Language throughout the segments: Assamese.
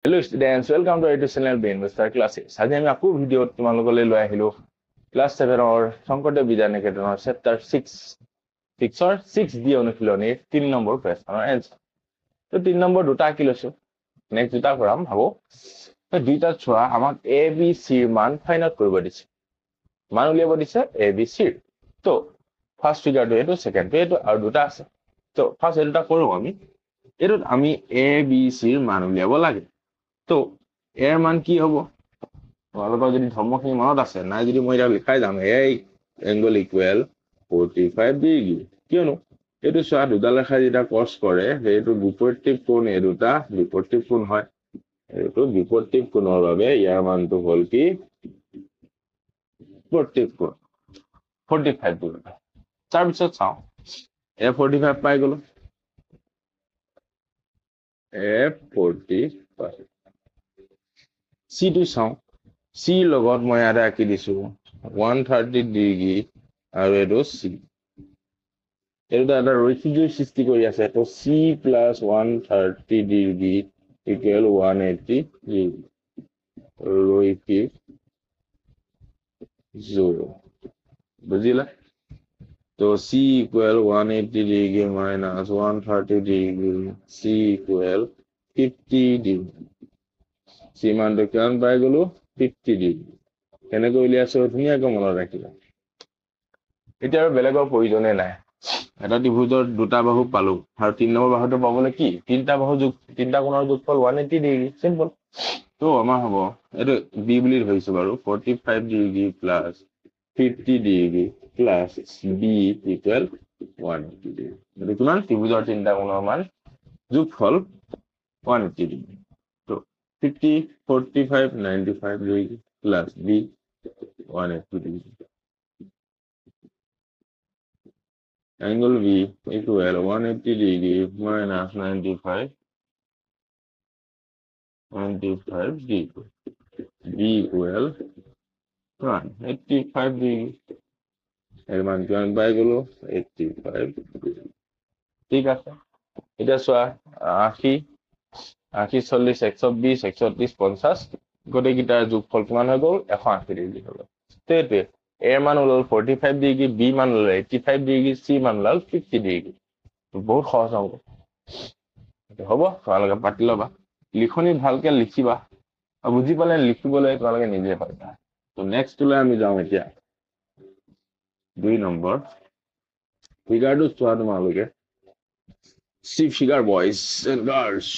Hello students, welcome to our YouTube channel Brain Buster Classes. আজি আমি আকৌ ভিডিঅ'ত তোমালোকলৈ লৈ আহিলো ক্লাছ 7 ৰ শংকৰদেৱ বিদ্যা নিকেতনৰ চেপ্টাৰ 6 ৰ 6D অনুশীলনীৰ 3 নম্বৰ প্ৰশ্নৰ এনসাৰ। তো 3 নম্বৰ দুটা কি লৈছো, নেক্সট দুটা কৰাম ভাবো। তো দুইটা চোৱা আমাক a b c ৰ মান ফাইন্ড আউট কৰিব দিছে, মান উলিয়াব দিছে a b c ৰ। তো ফাৰ্স্ট ফিগাৰটো এইটো, সেকেন্ডটো এইটো, আৰু দুটা আছে। তো ফাৰ্স্ট এই দুটা কৰো আমি। এইটোত আমি a b c ৰ মান উলিয়াব লাগে। তো এৰ মান কি হব, তোমালোকৰ যদি ধৰ্মখিনি মনত আছে, নাই যদি মই এতিয়া লিখাই যাম এই এংগল ইকুৱেল 45 ডিগ্ৰী। কিয়নো এইটো চোৱা দুডাল ৰেখা যেতিয়া ক্ৰছ কৰে সেইটো বিপৰীত কোণ, এই দুটা বিপৰীত কোণ হয়। এইটো বিপৰীত কোণৰ বাবে ইয়াৰ মানটো হ'ল কি বিপৰীত কোণ 45 ডিগ্ৰী। তাৰপিছত চাওঁ এ 45 পাই গলো, এ 45 চি টো চাওঁ, চি লগত মই ইয়াতে আঁকি দিছো 130 ডিগ্ৰী আৰু এইটো চি, এইটো এটা ৰৈখিক সৃষ্টি কৰি আছে। তো C plus 130 degree equal 180 degree, ৰৈখিক জোৰ, বুজিলা? তো C equal 180 degree minus 130 degree, C equal 50 degree. C মানটো কিমান পাই গলো 50 ডিগ্ৰী। কেনেকৈ উলিয়াইছো ধুনীয়াকৈ মনত ৰাখিবা। এতিয়া আৰু বেলেগৰ প্ৰয়োজনে নাই, এটা ত্ৰিভুজৰ দুটা বাহু পালো আৰু 3 নম্বৰ বাহুটো পাবলৈ কি তিনিটা কোণৰ যোগফল 180 ডিগ্ৰী, সিম্পল। তো আমাৰ হ'ব এইটো বি বুলি ধৰিছো বাৰু, 45 degree plus 50 degree plus B equal 180 degree. এইটো কিমান ত্ৰিভুজৰ তিনিটা কোণৰ মান যোগফল 180 ডিগ্ৰী। তো 50 45 95 degree plus B 180 degree. Angle B equal 180 degree minus 95 degree. B equal 185 degree. এর মান কিমান পাই গলো 85 degree। ঠিক আছে, এটা চোৱা 80 40 120 130 50 গোটেইকেইটাৰ যোগফল কিমান হৈ গল 180 ডিগ্ৰী হল। তো এইটোৱে এৰ মান ওলাল 45 ডিগ্ৰী, বি মান ওলাল 85 ডিগ্ৰী, চি মান ওলাল 50 ডিগ্ৰী। বহুত সহজ অংক হ'ব, তোমালোকে পাতি ল'বা, লিখনি ভালকে লিখিবা আৰু বুজি পালে লিখিবলৈ তোমালোকে নিজে পাৰিবা। তো নেক্সটলৈ আমি যাওঁ এতিয়া 2 নম্বৰ ফিগাৰটো চোৱা তোমালোকে, C figure boys and girls.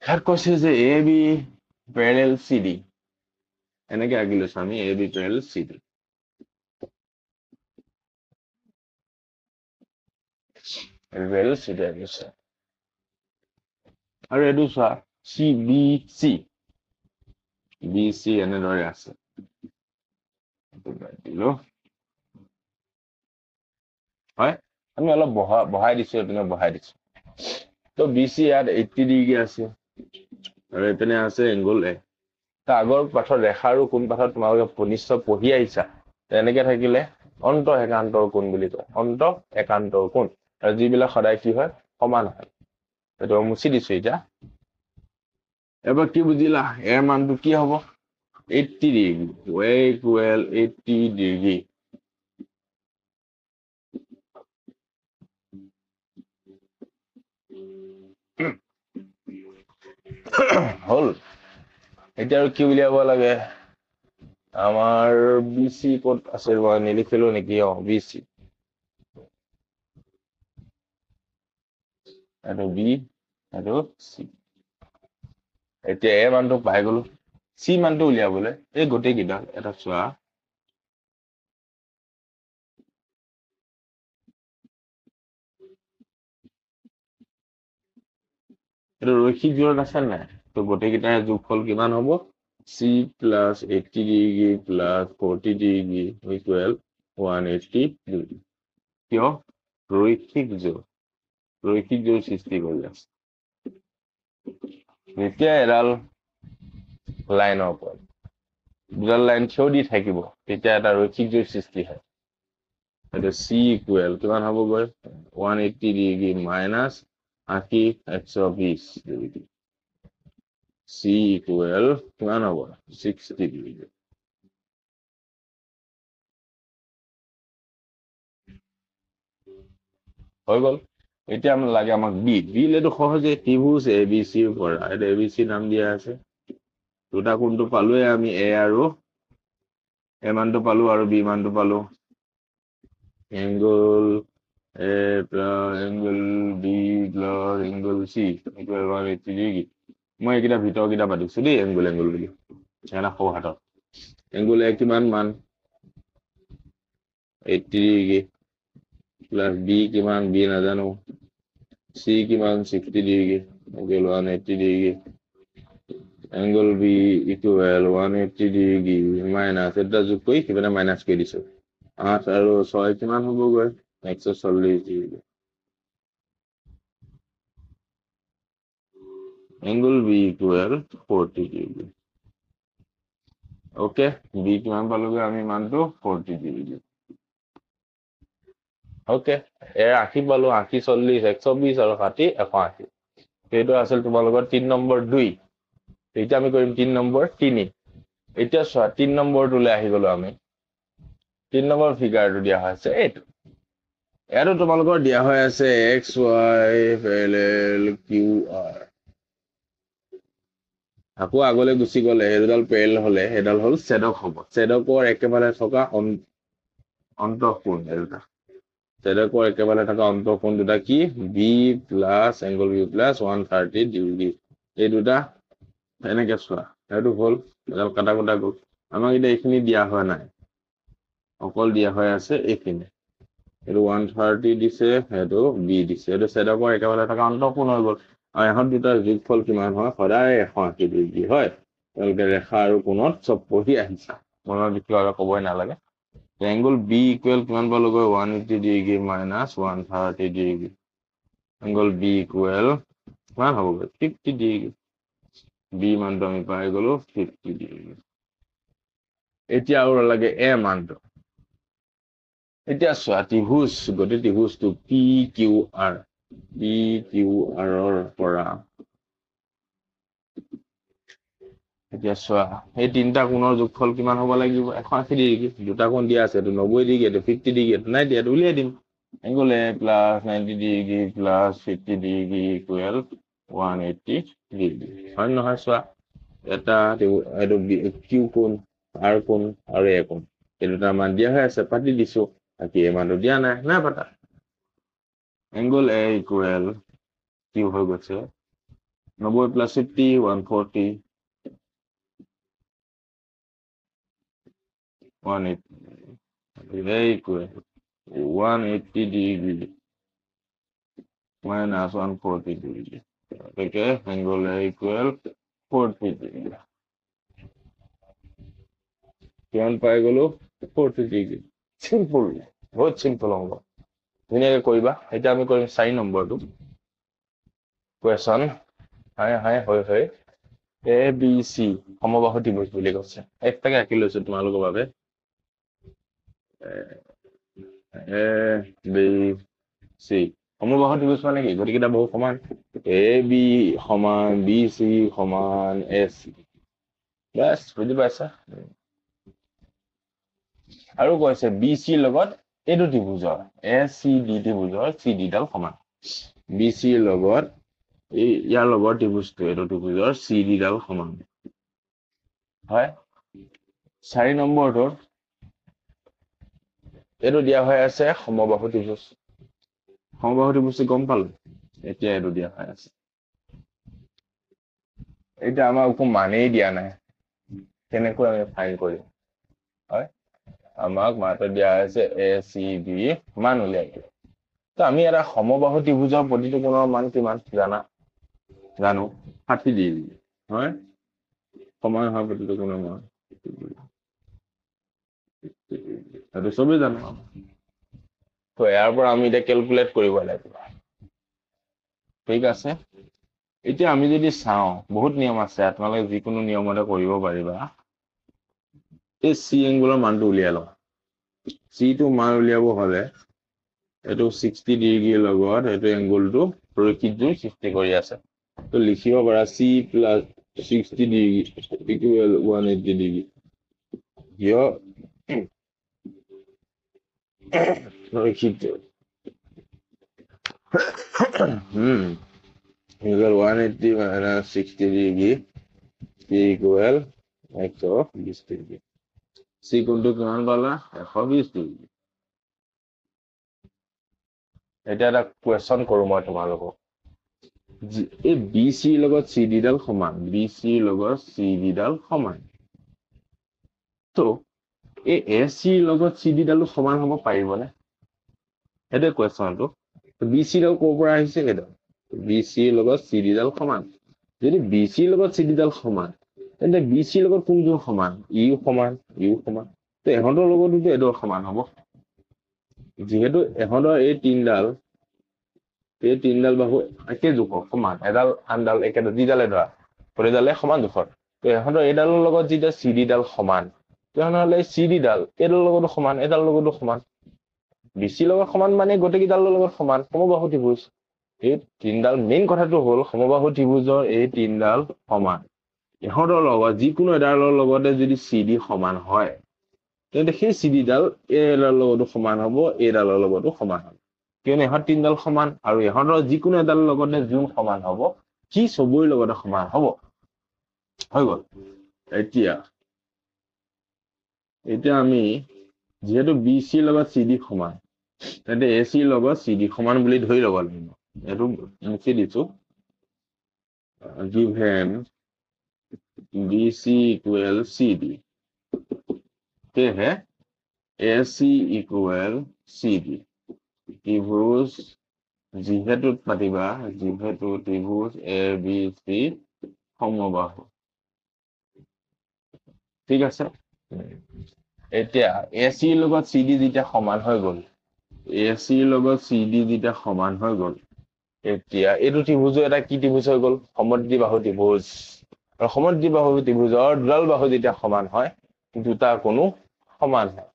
ইয়াত কৈছে যে A B Pyarelal C D, এনেকে আঁকি লৈছো আমি A B Pyarelal C D. আৰু এইটো চোৱা চি বি চি এনেদৰে আছে। হয়, আমি অলপ বহাই দিছো, এইপিনে বহাই দিছো। তো বি চি ইয়াত 80 ডিগ্ৰী আছে আৰু এইপিনে আছে এংগল এ। আগৰ পাঠৰ ৰেখা আৰু কোন পাঠত তোমালোকে নিশ্চয় পঢ়ি আহিছা, এনেকে থাকিলে অন্ত একান্তৰ কোণ বুলি কয়, অন্ত একান্তৰ কোণ। আৰু যিবিলাক সদায় কি হয় সমান হয়। এইটো মুছি দিছো এতিয়া। এবাৰ কি বুজিলা, এৰ মানটো কি হব 80 ডিগ্ৰী, এ ইকুৱেল 80 ডিগ্ৰী। হল, এতিয়া আৰু কি উলিয়াব লাগে, আমাৰ বি চি ক'ত আছে মই নিলিখিলো নেকি, বি চি এইটো বি এইটো চি। এতিয়া এ মানটো পাই গলো, চি মানটো উলিয়াবলৈ এই গোটেই কেইটা এটা চোৱা, এইটো ৰৈখিক জোৰত আছে নাই? তো গোটেইকেইটাৰ যোগফল কিমান হব, C plus 80 degree plus 40 degree equal 180 degree. কিয় ৰৈখিক জোৰ সৃষ্টি কৰি আছে। যেতিয়া এডাল লাইনৰ ওপৰত দুডাল লাইন থিয় দি থাকিব তেতিয়া এটা ৰৈখিক জোৰ সৃষ্টি হয়। এইটো চি ইকুৱেল কিমান হ'বগৈ 180 degree minus 80 120 degree c equal কিমান হ'ব 60 ডিগ্ৰী হৈ গ'ল এতিয়া আমাক লাগে আমাক বি লেটো সহজে ত্ৰিভুজ ABC ৰ পৰা এটা ABC নাম দিয়া আছে দুটা কোণটো পালোৱে আমি A আৰু A মানটো পালো আৰু B মানটো পালো angle A plus angle B plus angle C equal 180 degree মই এইকেইটা ভিতৰ কেইটা পাতিছো দেই এংগল বুলি এনা সৌ হাতত এংগল A কিমান মান 80 ডিগ্ৰী plus B কিমান B নাজানো C কিমান 60 degree equal 180 degree angle B equal 180 degree minus এটা যোগ কৰি কিমানে মাইনাস কৰি দিছো 8 আৰু 6 কিমান হ'বগৈ 140 degree angle B equal 40 degree okay B কিমান পালোগৈ আমি মানটো 40 ডিগ্ৰী ওকে এ 80 পালো 80 40 120 আৰু 60 180 সেইটো আছিল তোমালোকৰ 3 নম্বৰ 2 এতিয়া আমি কৰিম 3 নম্বৰ 3 এতিয়া চোৱা 3 নম্বৰটোলৈ আহি গলো আমি 3 নম্বৰ ফিগাৰটো দিয়া হৈছে এইটো এটো তোমালোকৰ দিয়া হৈ আছে XY parallel QR আকৌ আগলৈ গুচি গলে এডাল প্যাৰেলাল হলে এডাল হল ছেদক হ'ব ছেদকৰ একেবাৰে থকা অন্তঃকোণ এটা ছেদকৰ একেবাৰে থকা অন্তঃকোণ দুটা কি B plus angle B plus 130 degree এই দুটা এনেকে চোৱা সেইটো হল এডাল কাটা গ'ল আমাক এতিয়া এইখিনি দিয়া হোৱা নাই অকল দিয়া হৈ আছে এইখিনি এইটো 130 দিছে সেইটো B দিছে এইটো ছেদকৰ একেবাৰে থকা অন্তঃকোণ হৈ গ'ল আৰু এখন দুটাৰ যোগফল কিমান হয় সদায় 180 ডিগ্ৰী হয় তেওঁলোকে ৰেখা আৰু কোণত চব পঢ়ি আহিছা মনৰ বিষয়ে আৰু ক'বই নালাগে angle B equal কিমান পালোগৈ 180 degree minus 130 degree angle B equal কিমান হ'বগৈ 50 ডিগ্ৰী B মানটো আমি পাই গলো 50 ডিগ্ৰী এতিয়া আৰু লাগে A মানটো এতিয়া চোৱা ত্ৰিভুজ গতি ত্ৰিভুজটো PQR ৰ পৰা এতিয়া চোৱা এই তিনটা কোণৰ যোগফল কিমান হ'ব লাগিব 180 ডিগ্ৰী দুটা কোণ দিয়া আছে এইটো 90 ডিগ্ৰী এইটো 50 ডিগ্ৰী এইটো নাই দিয়া উলিয়াই দিম angle A plus 90 degree plus 50 degree equal 180 degree হয় নহয় চোৱা এটা এইটো Q কোণ R কোণ আৰু A কোণ এই দুটা মান দিয়া হৈ আছে পাতি দিছো বাকি এই মানটো দিয়া নাই পাতা angle A equal Q হৈ গৈছে 90 plus 50 140 180 equal 180 degree minus 140 degree okay angle A equal 40 degree কিমান পাই গলো 40 ডিগ্ৰী সিম্পল বহুত সিম্পল অংক ধুনীয়াকৈ কৰিবা এটা আমি কৰিম 4 নম্বৰটো কোৱেশ্চন হাই হয় ABC সমবাহু ত্ৰিভুজ বুলি কৈছে একটাকে আঁকি লৈছো তোমালোকৰ বাবে ABC সমবাহু ত্ৰিভুজ মানে কি গতিকেইটা বহু সমান AB সমান BC সমান AC বাস বুজি পাইছা আৰু কৈছে BC লগত এইটো ত্ৰিভুজৰ ACD ত্ৰিভুজৰ CD ডাল সমান BC লগত ইয়াৰ লগত ত্ৰিভুজটো এইটো ত্ৰিভুজৰ CD ডাল সমান হয় 4 নম্বৰটোৰ এইটো দিয়া হৈ আছে সমবাহু ত্ৰিভুজ গম পালো এতিয়া এইটো দিয়া হৈ আছে এটা আমাৰ একো মানেই দিয়া নাই কেনেকৈ আমি ফাইন কৰিম হয় আমাক মাত্ৰ দিয়া আছে ACB মান উলিয়াই তো আমি এটা সমবাহু ত্ৰিভুজৰ প্ৰতিটো কোণৰ মান কিমান জানো 60 ডিগ্ৰী হয় সমান হয় প্ৰতিটো কোণৰ মান সেইটো সবেই জানো তো ইয়াৰ পৰা আমি এটা ক্যালকুলেট কৰিব লাগিব ঠিক আছে এতিয়া আমি যদি চাও বহুত নিয়ম আছে আপোনালোকে যিকোনো নিয়মতে কৰিব পাৰিবা এই C এংগুলৰ মানটো উলিয়াই লওঁ C টো মান উলিয়াব হলে এইটো 60 ডিগ্ৰীৰ লগত এইটো এংগলটো ৰৈখিক জোৰ সৃষ্টি কৰি আছে তো লিখিব পাৰা c plus 60 degree equal 180 degree হিয় ৰৈখিক জোৰ equal 180 minus 60 degree c equal 120 degree c কোনটো কিমান পালা 120 ডিগ্ৰী এটা এটা কোৱেশ্চন কৰো মই তোমালোকক এই BC লগত CD ডাল সমান BC লগত CD ডাল সমান তো এই AC লগত CD ডাল সমান হ'ব পাৰিবনে এটা কোৱেশ্চনটো BC ডাল ক'ৰ পৰা আহিছে এটা BC লগত CD ডাল সমান যদি BC লগত CD ডাল সমান তেন্তে BC লগত কোনটো সমান ইউ সমান তো এহঁতৰ লগতো এডৰ সমান হ'ব যেহেতু এহঁতৰ এই তিনডাল বাহু একে জোখৰ সমান এডাল আনডাল একেডাল যিডালে ধৰা প্ৰতিডালে সমান জোখৰ তো এহঁতৰ এইডালৰ লগত যেতিয়া CD ডাল সমান তেনেহ'লে CD ডাল এডালৰ লগতো সমান এডালৰ লগতো সমান BC লগত সমান মানে গোটেইকেইডালৰ লগত সমান সমবাহু ত্ৰিভুজ এই তিনডাল মেইন কথাটো হ'ল সমবাহু ত্ৰিভুজৰ এই তিনডাল সমান এহঁতৰ লগত যিকোনো এডালৰ লগতে যদি CD সমান হয় তেন্তে সেই CD ডাল এডালৰ লগতো সমান হ'ব এডালৰ লগতো সমান হ'ব কিয়নো এহঁত তিনডাল সমান আৰু এহঁতৰ যিকোনো এডালৰ লগতে যোন সমান হ'ব কি সবৰে লগতে সমান হ'ব হৈ গ'ল এতিয়া আমি যেহেতু BC লগত CD সমান তেন্তে AC লগত CD সমান বুলি ধৰি ল'ব লাগিব এইটো মুছি দিছো given BC equal CD সেয়েহে AC equal CD ত্ৰিভুজ যিহেতু পাতিবা যিহেতু ত্ৰিভুজ ABC সমবাহু ঠিক আছে এতিয়া AC লগত CD যেতিয়া সমান হৈ গ'ল AC লগত CD যেতিয়া সমান হৈ গ'ল এতিয়া এইটো ত্ৰিভুজ এটা কি ত্ৰিভুজ হৈ গ'ল সমদ্বিবাহু ত্ৰিভুজ আৰু সমদ্বিবাহু ত্ৰিভুজৰ দুডাল বাহু যেতিয়া সমান হয় দুটা কোণো সমান হয়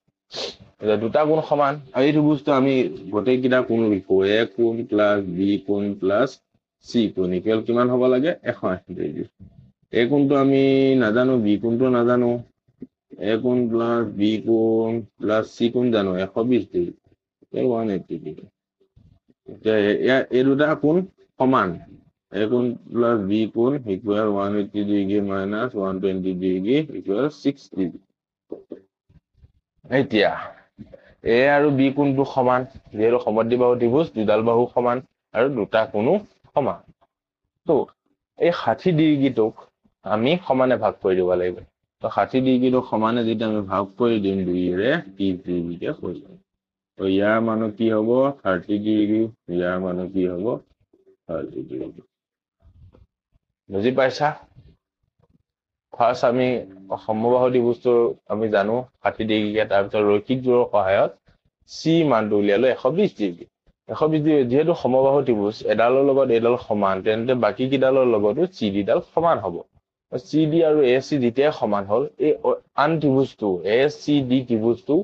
দুটা কোণ সমান আৰু এই ত্ৰিভুজটো আমি গোটেইকেইটা কোণ লিখো A কোণ প্লাস B কোণ প্লাস C কোণ ইকুৱেল কিমান হ'ব লাগে 180 ডিগ্ৰী A কোণটো আমি নাজানো B কোণটো নাজানো A কোণ প্লাস B কোণ প্লাস C কোণ জানো 120 ডিগ্ৰী 180 ডিগ্ৰী এই দুটা কোণ সমান A কোণ প্লাস B কোণ equal 180 degree minus 120 degree equal 6 degree এতিয়া A আৰু B কোণটো সমান যেহেতু সমদ্বিবাহু ত্ৰিভুজ দুডাল বাহু সমান আৰু দুটা কোণো সমান তো এই 60 ডিগ্ৰীটোক আমি সমানে ভাগ কৰি দিব লাগিব তো 60 ডিগ্ৰীটোক সমানে যেতিয়া আমি ভাগ কৰি দিম 2 ৰে 30 ডিগ্ৰীকে হৈ যাব তো ইয়াৰ মান কি হ'ব 30 ডিগ্ৰী ইয়াৰ মান কি হ'ব 30 ডিগ্ৰী বুজি পাইছা ফাৰ্স্ট আমি সমবাহু ত্ৰিভুজটো আমি জানো 60 ডিগ্ৰীকে তাৰ পিছত ৰৈখিক জোৰৰ সহায়ত C মানটো উলিয়ালো 120 ডিগ্ৰী 120 ডিগ্ৰী যেহেতু সমবাহু ত্ৰিভুজ এডালৰ লগত এডাল সমান তেন্তে বাকি কিডালৰ লগতো CD ডাল সমান হ'ব CD আৰু AC যেতিয়া সমান হ'ল এই আন ত্ৰিভুজটো ACD ত্ৰিভুজটো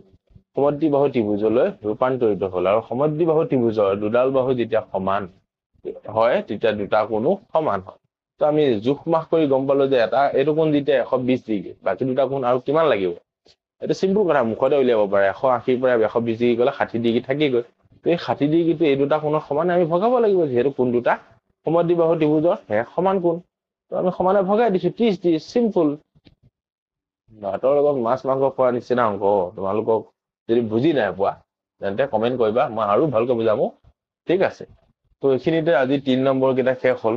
সমদ্বিবাহু ত্ৰিভুজলৈ ৰূপান্তৰিত হ'ল আৰু সমদ্বিবাহু ত্ৰিভুজৰ দুডাল বাহু যেতিয়া সমান হয় তেতিয়া দুটা কোণো সমান হয় তো আমি জোখ মাখ কৰি গম পালো যে এটা এইটো কোণ যেতিয়া 120 ডিগ্ৰী বাকি দুটা কোণ আৰু কিমান লাগিব এটা সিম্পল কথা মুখতে উলিয়াব পাৰে 180 পৰা 120 ডিগ্ৰী গলে 60 ডিগ্ৰী থাকি গৈ তো এই 60 ডিগ্ৰীটো এই দুটা কোণৰ সমানে আমি ভগাব লাগিব যেহেতু কোণ দুটা সমদ্বিবাহু ত্ৰিভুজৰ সমান কোণ তো আমি সমানে ভগাই দিছো 30 ডিগ্ৰী সিম্পল ভাতৰ লগত মাছ মাংস খোৱা নিচিনা অংক তোমালোকক যদি বুজি নাই পোৱা তেন্তে কমেন্ট কৰিবা মই আৰু ভালকৈ বুজামু ঠিক আছে তো এইখিনিতে আজি 3 নম্বৰ কেইটা শেষ হ'ল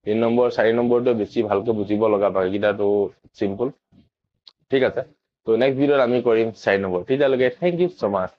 3 নম্বৰ 4 নম্বৰটো বেছি ভালকৈ বুজিব লগা বাকিটাটো সিম্পল ঠিক আছে তো নেক্সট ভিডিঅ'ত আমি কৰিম 4 নম্বৰ তেতিয়ালৈকে থ্যাংক ইউ সো মাচ